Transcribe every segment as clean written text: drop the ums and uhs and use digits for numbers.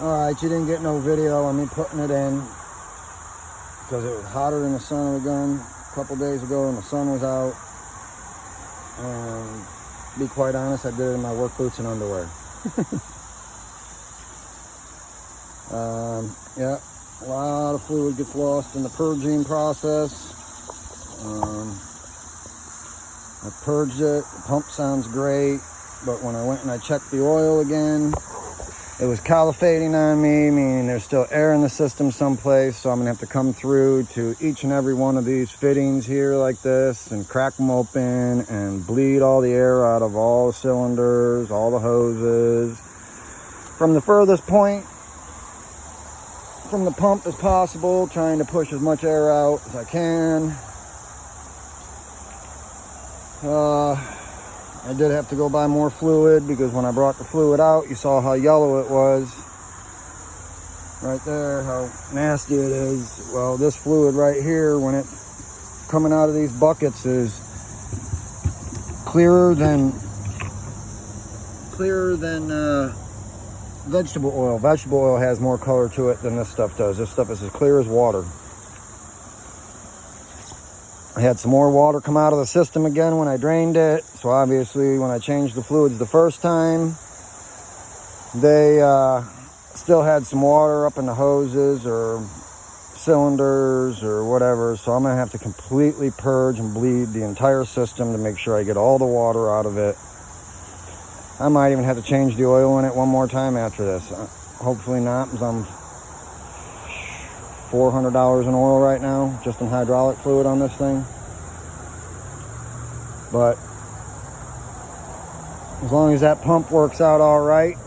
Alright, you didn't get no video on me putting it in because it was hotter than the son of a gun a couple days ago and the sun was out. And to be quite honest, I did it in my work boots and underwear. Yeah, a lot of fluid gets lost in the purging process. I purged it, the pump sounds great, but when I went and I checked the oil again, it was calibrating on me, meaning there's still air in the system someplace, so I'm gonna have to come through to each and every one of these fittings here like this and crack them open and bleed all the air out of all the cylinders, all the hoses, from the furthest point from the pump as possible, trying to push as much air out as I can. I did have to go buy more fluid because when I brought the fluid out, you saw how yellow it was. Right there, how nasty it is. Well, this fluid right here, when it's coming out of these buckets, is clearer than vegetable oil. Vegetable oil has more color to it than this stuff does. This stuff is as clear as water. I had some more water come out of the system again when I drained it. So obviously when I changed the fluids the first time, they still had some water up in the hoses or cylinders or whatever. So I'm gonna have to completely purge and bleed the entire system to make sure I get all the water out of it. I might even have to change the oil in it one more time after this. Hopefully not, because I'm $400 in oil right now, just in hydraulic fluid on this thing. But as long as that pump works out all right,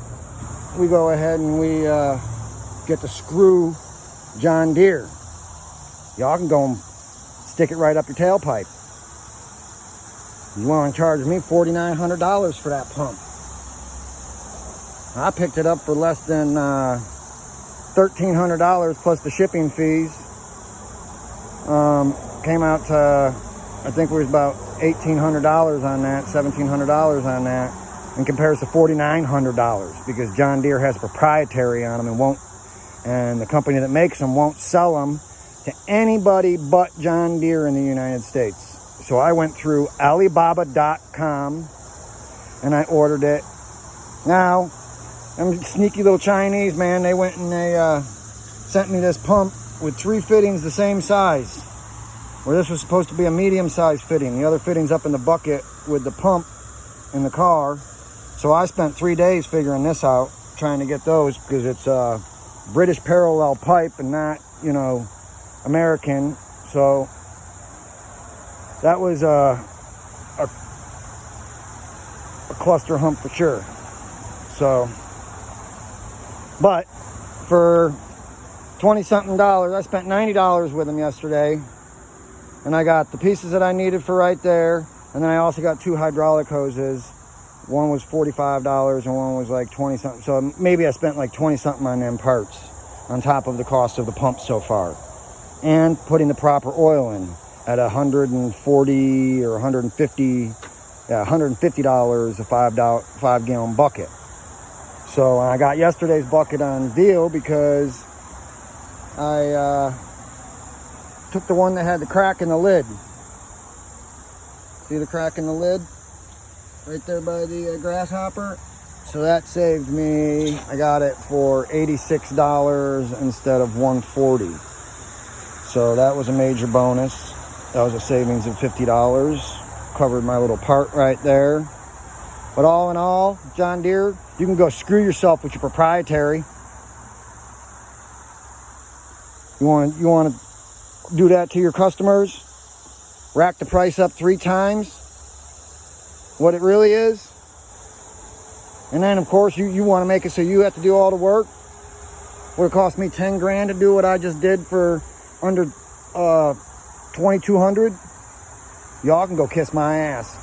we go ahead and we get to screw John Deere. Y'all can go and stick it right up your tailpipe. You want to charge me $4,900 for that pump. I picked it up for less than $1,300 plus the shipping fees. Came out to, I think it was about $1,800 on that, $1,700 on that, in comparison to $4,900 because John Deere has a proprietary on them and the company that makes them won't sell them to anybody but John Deere in the United States. So I went through Alibaba.com and I ordered it. Now, them sneaky little Chinese, man, they went and they sent me this pump with 3 fittings the same size, where this was supposed to be a medium-sized fitting. The other fitting's up in the bucket with the pump in the car. So I spent 3 days figuring this out, trying to get those, because it's a British parallel pipe and not, you know, American. So that was a cluster hump for sure. So, but for $20-something, I spent $90 with them yesterday, and I got the pieces that I needed for right there, and then I also got 2 hydraulic hoses. One was $45 and one was like 20-something. So maybe I spent like 20-something on them parts on top of the cost of the pump so far, and putting the proper oil in at $140 or $150, $150 a 5-gallon bucket. So I got yesterday's bucket on deal because I took the one that had the crack in the lid. See the crack in the lid? Right there by the grasshopper. So that saved me, I got it for $86 instead of $140. So that was a major bonus. That was a savings of $50. Covered my little part right there. But all in all, John Deere, you can go screw yourself with your proprietary. You want to do that to your customers? Rack the price up 3 times what it really is? And then, of course, you want to make it so you have to do all the work? Would it cost me 10 grand to do what I just did for under $2,200? Y'all can go kiss my ass.